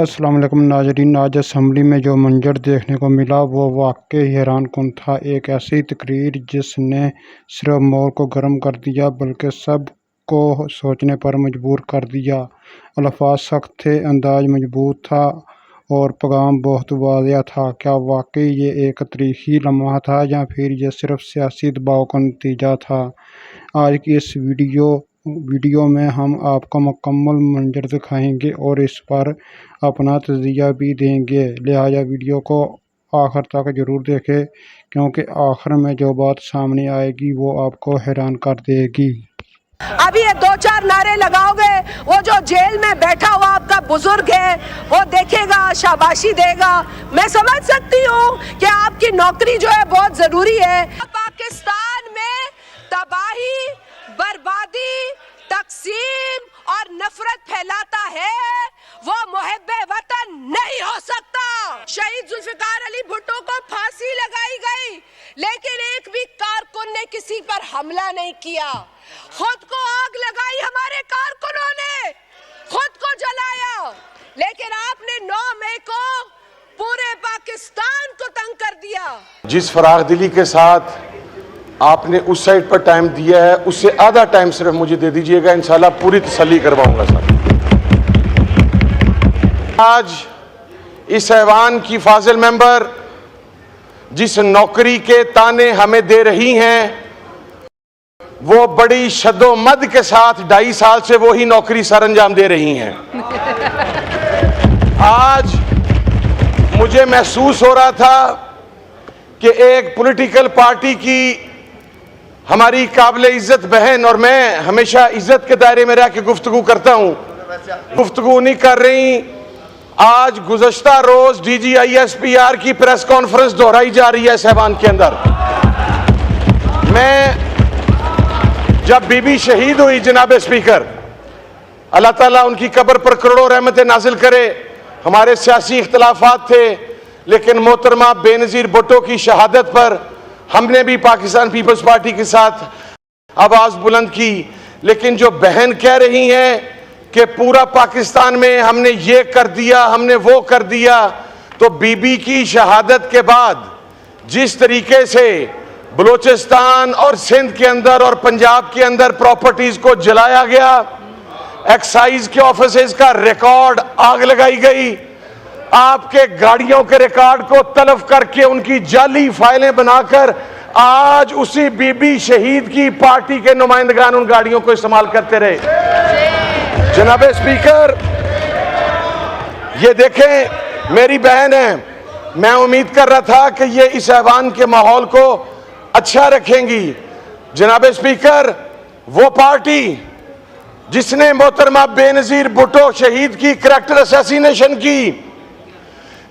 अस्सलाम वालेकुम नाजरीन। आज असम्बली में जो मंजर देखने को मिला वो वाकई हैरानकुन था। एक ऐसी तकरीर जिसने सिर्फ माहौल को गर्म कर दिया बल्कि सब को सोचने पर मजबूर कर दिया। अल्फाज सख्त थे, अंदाज मजबूत था और पैगाम बहुत वाज़ेह था। क्या वाकई ये एक तारीखी लम्हा था या फिर ये सिर्फ सियासी दबाव का नतीजा था? आज की इस वीडियो में हम आपको मुकम्मल मंजर दिखाएंगे और इस पर अपना तज़किया भी देंगे। लिहाजा वीडियो को आखिर तक ज़रूर देखें क्योंकि आखिर में जो बात सामने आएगी वो आपको हैरान कर देगी। अभी ये 2-4 नारे लगाओगे, वो जो जेल में बैठा हुआ आपका बुजुर्ग है वो देखेगा, शाबाशी देगा। मैं समझ सकती हूँ कि आपकी नौकरी जो है बहुत जरूरी है। पाकिस्तान में तबाही, बर्बादी, तकसीम और नफरत फैलाता है वो मुहिब्बे वतन नहीं हो सकता। शहीद जुल्फिकार अली भुट्टो को फांसी लगाई गई लेकिन एक भी कारकुन ने किसी पर हमला नहीं किया। खुद को आग लगाई हमारे कारकुनों ने, खुद को जलाया, लेकिन आपने 9 मई को पूरे पाकिस्तान को तंग कर दिया। जिस फराग दिली के साथ आपने उस साइड पर टाइम दिया है उससे आधा टाइम सिर्फ मुझे दे दीजिएगा, इंशाल्लाह पूरी तसल्ली करवाऊंगा सर। आज इस ऐवान की फाजिल मेंबर जिस नौकरी के ताने हमें दे रही हैं वो बड़ी शद्दोमद के साथ 2.5 साल से वो ही नौकरी सर अंजाम दे रही हैं। आज मुझे महसूस हो रहा था कि एक पॉलिटिकल पार्टी की हमारी काबिल इज्जत बहन, और मैं हमेशा इज्जत के दायरे में रह के गुफ्तगू करता हूं, गुफ्तगू नहीं कर रही। आज गुज़श्ता रोज DGISPR की प्रेस कॉन्फ्रेंस दोहराई जा रही है साहबान के अंदर। मैं जब बीबी शहीद हुई, जनाब स्पीकर, अल्लाह ताला उनकी कब्र पर करोड़ों रहमतें नाजिल करे। हमारे सियासी इख्तलाफात थे लेकिन मोहतरमा बेनज़ीर भुट्टो की शहादत पर हमने भी पाकिस्तान पीपल्स पार्टी के साथ आवाज़ बुलंद की। लेकिन जो बहन कह रही हैं कि पूरा पाकिस्तान में हमने ये कर दिया, हमने वो कर दिया, तो बीबी की शहादत के बाद जिस तरीके से बलूचिस्तान और सिंध के अंदर और पंजाब के अंदर प्रॉपर्टीज को जलाया गया, एक्साइज के ऑफिसेज का रिकॉर्ड आग लगाई गई, आपके गाड़ियों के रिकॉर्ड को तलब करके उनकी जाली फाइलें बनाकर आज उसी बीबी शहीद की पार्टी के नुमाइंदगान उन गाड़ियों को इस्तेमाल करते रहे। जनाब स्पीकर, ये देखें, मेरी बहन है, मैं उम्मीद कर रहा था कि ये इस ऐवान के माहौल को अच्छा रखेंगी। जनाब स्पीकर, वो पार्टी जिसने मोहतरमा बेनज़ीर भुट्टो शहीद की करैक्टर असैसिनेशन की,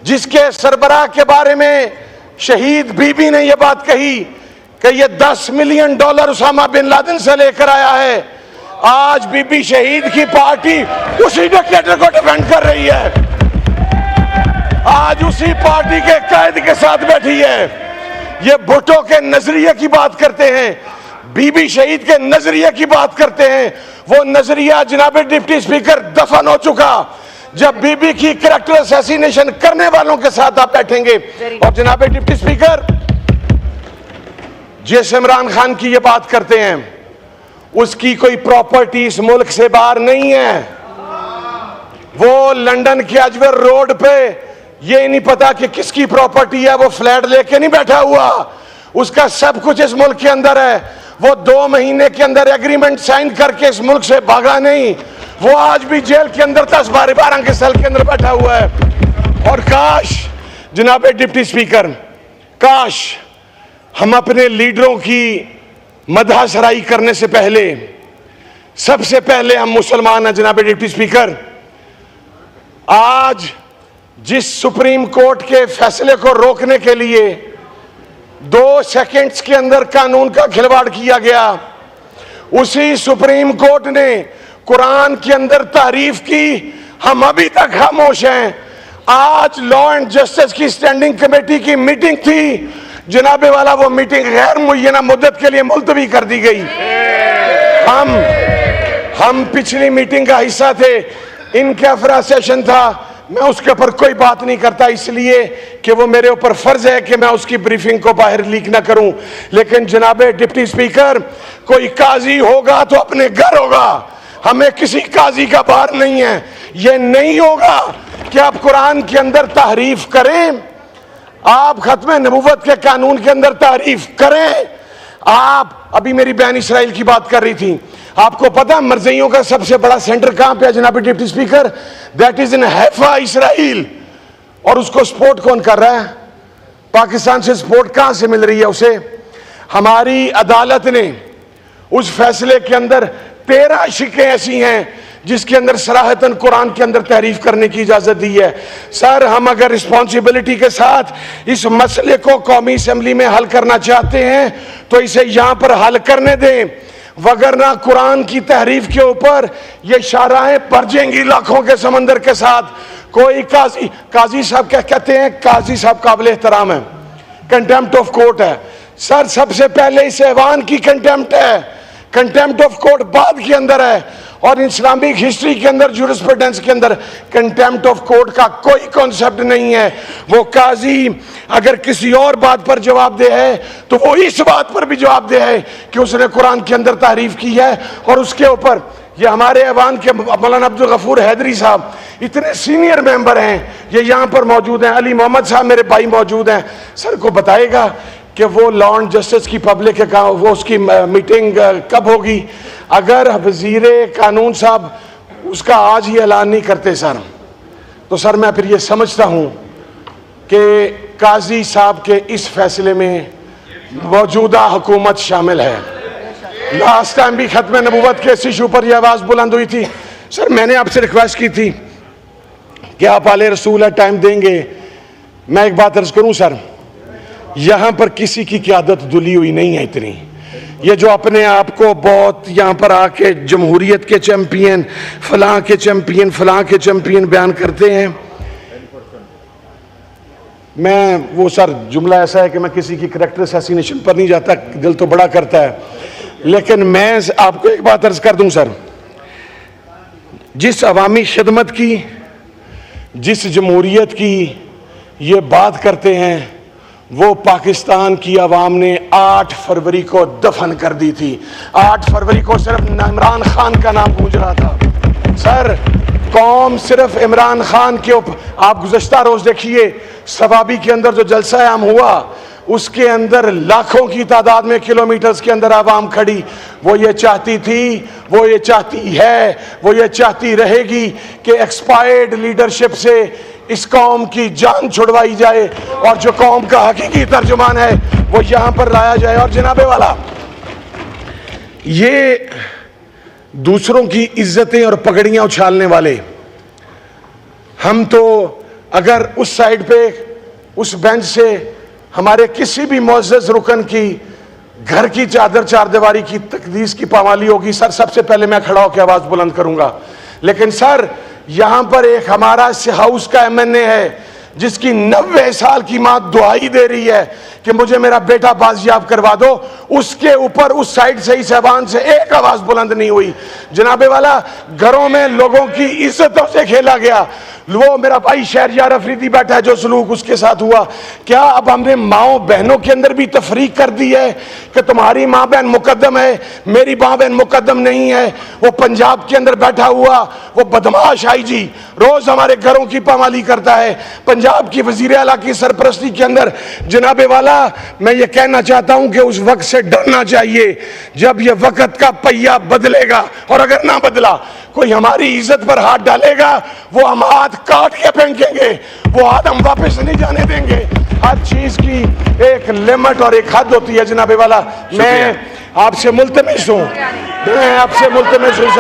जिसके सरबराह के बारे में शहीद बीबी ने यह बात कही कि यह $10 मिलियन उसामा बिन लादेन से लेकर आया है, आज बीबी शहीद की पार्टी उसी डिक्टेटर को डिफेंड कर रही है, आज उसी पार्टी के कायद के साथ बैठी है। ये भुट्टो के नजरिए की बात करते हैं, बीबी शहीद के नजरिए की बात करते हैं। वो नजरिया जनाब डिप्टी स्पीकर दफन हो चुका जब बीबी की करैक्टर असैसिनेशन करने वालों के साथ आप बैठेंगे। और जनाब डिप्टी स्पीकर, जिस इमरान खान की ये बात करते हैं उसकी कोई प्रॉपर्टी इस मुल्क से बाहर नहीं है। वो लंदन के अजवर रोड पे ये नहीं पता कि किसकी प्रॉपर्टी है, वो फ्लैट लेके नहीं बैठा हुआ, उसका सब कुछ इस मुल्क के अंदर है। वो 2 महीने के अंदर एग्रीमेंट साइन करके इस मुल्क से भागा नहीं, वो आज भी जेल के अंदर 10-12 के सेल के अंदर बैठा हुआ है। और काश जनाब डिप्टी स्पीकर, काश हम अपने लीडरों की मदह सराई करने से पहले सबसे पहले हम मुसलमान हैं। जनाब डिप्टी स्पीकर, आज जिस सुप्रीम कोर्ट के फैसले को रोकने के लिए 2 सेकंड्स के अंदर कानून का खिलवाड़ किया गया, उसी सुप्रीम कोर्ट ने कुरान के अंदर तारीफ की, हम अभी तक खामोश हैं। आज लॉ एंड जस्टिस की स्टैंडिंग कमेटी की मीटिंग थी, जनाबे वाला वो मीटिंग गैर मुय्यना मुद्दत के लिए मुलतवी कर दी गई। हम पिछली मीटिंग का हिस्सा थे, इनका सेशन था, मैं उसके ऊपर कोई बात नहीं करता, इसलिए कि वो मेरे ऊपर फर्ज है कि मैं उसकी ब्रीफिंग को बाहर लीक ना करूं। लेकिन जनाब डिप्टी स्पीकर, कोई काजी होगा तो अपने घर होगा, हमें किसी काजी का बार नहीं है। ये नहीं होगा कि आप कुरान के अंदर तारीफ करें, आप खत्म नबूवत के कानून के अंदर तारीफ करें। आप अभी मेरी बहन इसराइल की बात कर रही थी, आपको पता मरज़इयों का सबसे बड़ा सेंटर कहां पे है जनाब deputy speaker? That is in Haifa, Israel. और उसको सपोर्ट कौन कर रहा है? पाकिस्तान से सपोर्ट कहां से मिल रही है उसे? हमारी अदालत ने उस फैसले के अंदर 13 शिकें ऐसी हैं जिसके अंदर सराहतन कुरान के अंदर तारीफ करने की इजाजत दी है। सर, हम अगर रिस्पॉन्सिबिलिटी के साथ इस मसले को कौमी असेंबली में हल करना चाहते हैं तो इसे यहां पर हल करने दें, वगरना कुरान की तहरीफ के ऊपर ये शाराएं बरजेंगी लाखों के समंदर के साथ। कोई काजी साहब क्या कहते हैं? काजी साहब काबिल एहतराम है, कंटेम्प्ट ऑफ कोर्ट है। सर, सबसे पहले इस ऐवान की कंटेम्प्ट है, कंटेम्प्ट ऑफ कोर्ट बाद के अंदर है। और इस्लामिक हिस्ट्री के अंदर, जूरिस्प्रूडेंस के अंदर कंटेम्प्ट ऑफ कोर्ट का कोई कॉन्सेप्ट नहीं है। वो काजी अगर किसी और बात पर जवाब दे है तो वो इस बात पर भी जवाब दे है कि उसने कुरान के अंदर तारीफ की है। और उसके ऊपर ये हमारे ऐवान के मौलाना अब्दुल गफूर हैदरी साहब इतने सीनियर मेंबर हैं, ये यहाँ पर मौजूद हैं, अली मोहम्मद साहब मेरे भाई मौजूद हैं। सर को बताएगा कि वो लॉ एंड जस्टिस की पब्लिक है, वो उसकी मीटिंग कब होगी? अगर वजीर कानून साहब उसका आज ही ऐलान नहीं करते सर, तो सर मैं फिर ये समझता हूँ कि काजी साहब के इस फैसले में मौजूदा हुकूमत शामिल है। लास्ट टाइम भी खत्म नबूवत के इस इशू पर यह आवाज़ बुलंद हुई थी। सर, मैंने आपसे रिक्वेस्ट की थी कि आप आले रसूल टाइम देंगे। मैं एक बात अर्ज करूँ सर, यहाँ पर किसी की क़यादत दुली हुई नहीं है इतनी। ये जो अपने आप को बहुत यहाँ पर आके जमहूरियत के चैंपियन, फलां के चैंपियन, फलां के चैंपियन बयान करते हैं, मैं वो सर जुमला ऐसा है कि मैं किसी की करैक्टर असैसिनेशन पर नहीं जाता, दिल तो बड़ा करता है। लेकिन मैं आपको एक बात अर्ज कर दूं सर, जिस अवामी खिदमत की, जिस जमहूरियत की ये बात करते हैं, वो पाकिस्तान की आवाम ने 8 फरवरी को दफन कर दी थी। 8 फरवरी को सिर्फ इमरान खान का नाम गूंज रहा था। सर, कौम सिर्फ इमरान खान के ऊपर, आप गुज़श्ता रोज देखिए सवाबी के अंदर जो जलसा आम हुआ, उसके अंदर लाखों की तादाद में किलोमीटर्स के अंदर आवाम खड़ी। वो ये चाहती थी, वो ये चाहती है, वो ये चाहती रहेगी कि एक्सपायर्ड लीडरशिप से इस कौम की जान छुड़वाई जाए और जो कौम का हकीकी तर्जुमान है वो यहां पर लाया जाए। और जनाबे वाला, ये दूसरों की इज्जतें और पगड़ियां उछालने वाले, हम तो अगर उस साइड पे उस बेंच से हमारे किसी भी मुअज़्ज़ज़ रुकन की घर की चादर चारदीवारी की तकदीस की पामाली होगी, सर सबसे पहले मैं खड़ा होकर आवाज बुलंद करूंगा। लेकिन सर, यहां पर एक हमारा हाउस का एमएनए है जिसकी 90 साल की मां दुआई दे रही है कि मुझे मेरा बेटा बाजियाब करवा दो, उसके ऊपर उस साइड से, इस ऐवान से एक आवाज बुलंद नहीं हुई। जनाबे वाला, घरों में लोगों की इज्जतों से खेला गया। वो मेरा भाई शहरयार अफरीदी बैठा है, जो सलूक उसके साथ हुआ, क्या अब हमने माओ बहनों के अंदर भी तफरीक कर दी है कि तुम्हारी माँ बहन मुकद्दम है, मेरी माँ बहन मुकद्दम नहीं है? वो पंजाब के अंदर बैठा हुआ वो बदमाश आई जी रोज हमारे घरों की पामाली करता है, पंजाब की वजीर आला की सरपरस्ती के अंदर। जनाबे वाला, मैं ये कहना चाहता हूं कि उस वक्त से डरना चाहिए जब ये वक्त का पहिया बदलेगा, और अगर ना बदला, कोई हमारी इज्जत पर हाथ डालेगा, वो हम हाथ काट के फेंकेंगे, वो हाथ हम वापस नहीं जाने देंगे। हर चीज की एक लिमिट और एक हद होती है। जनाबे वाला, मैं आपसे मुल्तमिस हूं, मैं आपसे मुल्तमिस हूं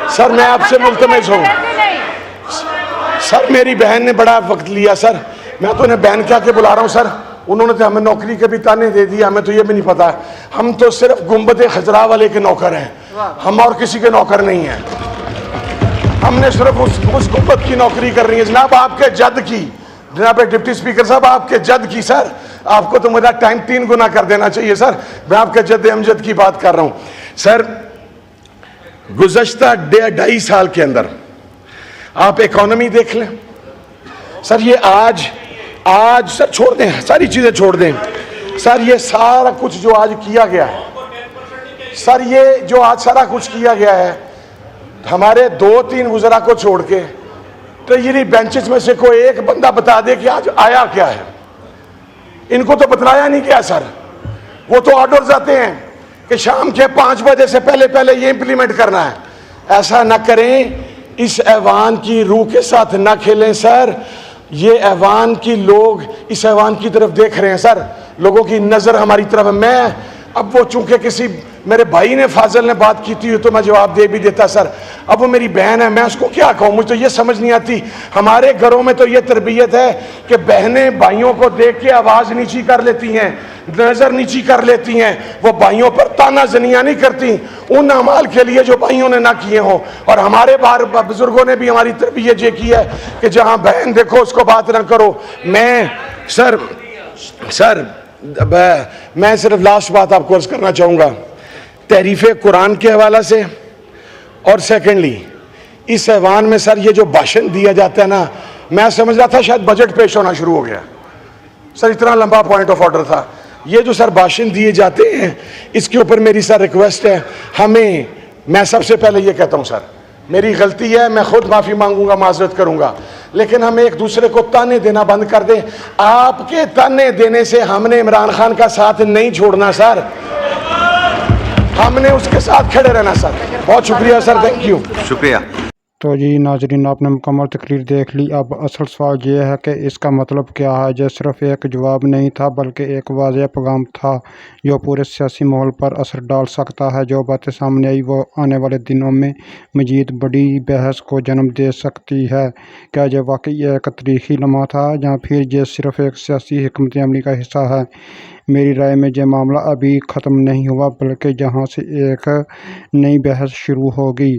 सर, मैं आपसे मुल्तमिस हूं सर। मेरी बहन ने बड़ा वक्त लिया सर, मैं तो उन्हें बहन क्या के बुला रहा हूं सर। उन्होंने तो हमें नौकरी के भी ताने दे दिया, हमें तो ये भी नहीं पता। हम तो सिर्फ गुंबद खजरा वाले के नौकर हैं, हम और किसी के नौकर नहीं हैं। हमने सिर्फ उस गुंबद की नौकरी करनी है। जनाब आपके जद की, जनाब डिप्टी स्पीकर साहब आपके जद की, सर आपको तो मेरा टाइम 3 गुना कर देना चाहिए सर। मैं आपके जद अमजद की बात कर रहा हूं सर। गुज़श्ता 2.5 साल के अंदर आप इकोनॉमी देख लें सर, ये आज सर छोड़ दें, सारी चीज़ें छोड़ दें सर, ये सारा कुछ जो आज किया गया है सर, ये जो आज सारा कुछ किया गया है, हमारे 2-3 वज़रा को छोड़ के ट्रेजरी बेंचेस में से कोई एक बंदा बता दे कि आज आया क्या है। इनको तो बतलाया नहीं गया सर। वो तो ऑर्डर्स आते हैं कि शाम के 5 बजे से पहले ये इंप्लीमेंट करना है। ऐसा ना करें, इस ऐवान की रूह के साथ ना खेलें सर। ये ऐवान की लोग इस ऐवान की तरफ देख रहे हैं सर, लोगों की नज़र हमारी तरफ है। मैं अब वो चूंकि किसी मेरे भाई ने फाजल ने बात की थी तो मैं जवाब दे भी देता सर। अब वो मेरी बहन है, मैं उसको क्या कहूँ, मुझे तो ये समझ नहीं आती। हमारे घरों में तो ये तरबियत है कि बहनें भाइयों को देख के आवाज़ नीची कर लेती हैं, नज़र नीची कर लेती हैं, वो भाइयों पर ताना जनिया नहीं करती उन अमाल के लिए जो भाइयों ने ना किए हों। और हमारे बाहर बुजुर्गों ने भी हमारी तरबियत ये की है कि जहाँ बहन देखो उसको बात ना करो। मैं मैं सिर्फ लास्ट बात आपको अर्ज करना चाहूँगा, तहरीफ कुरान के हवाला से। और सेकेंडली इस ऐवान में सर ये जो भाषण दिया जाता है ना, मैं समझ रहा था शायद बजट पेश होना शुरू हो गया सर, इतना लंबा पॉइंट ऑफ ऑर्डर था। ये जो सर भाषण दिए जाते हैं इसके ऊपर मेरी सर रिक्वेस्ट है, हमें, मैं सबसे पहले ये कहता हूँ सर, मेरी गलती है, मैं खुद माफ़ी मांगूंगा, माजरत करूंगा, लेकिन हम एक दूसरे को ताने देना बंद कर दें। आपके ताने देने से हमने इमरान खान का साथ नहीं छोड़ना सर, हमने उसके साथ खड़े रहना सर। बहुत शुक्रिया सर, थैंक यू। शुक्रिया। तो जी नाजरीन, आपने मुकम्मल तकरीर देख ली। अब असल सवाल ये है कि इसका मतलब क्या है। जो सिर्फ एक जवाब नहीं था बल्कि एक वाज़ेह पैगाम था जो पूरे सियासी माहौल पर असर डाल सकता है। जो बातें सामने आई वो आने वाले दिनों में मज़ीद बड़ी बहस को जन्म दे सकती है। क्या यह वाकई एक तारीखी लम्हा था या फिर यह सिर्फ एक सियासी हिकमत अमली का हिस्सा है। मेरी राय में यह मामला अभी ख़त्म नहीं हुआ बल्कि जहां से एक नई बहस शुरू होगी।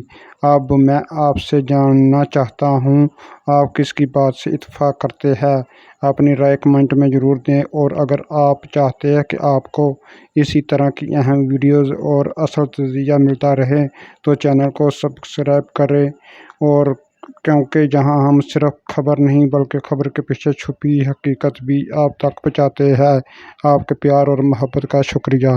अब मैं आपसे जानना चाहता हूं, आप किसकी बात से इत्तेफाक करते हैं। अपनी राय कमेंट में ज़रूर दें, और अगर आप चाहते हैं कि आपको इसी तरह की अहम वीडियोज़ और असल तज़किया मिलता रहे तो चैनल को सब्सक्राइब करें। और क्योंकि जहां हम सिर्फ खबर नहीं बल्कि खबर के पीछे छुपी हकीकत भी आप तक पहुंचाते हैं। आपके प्यार और मोहब्बत का शुक्रिया।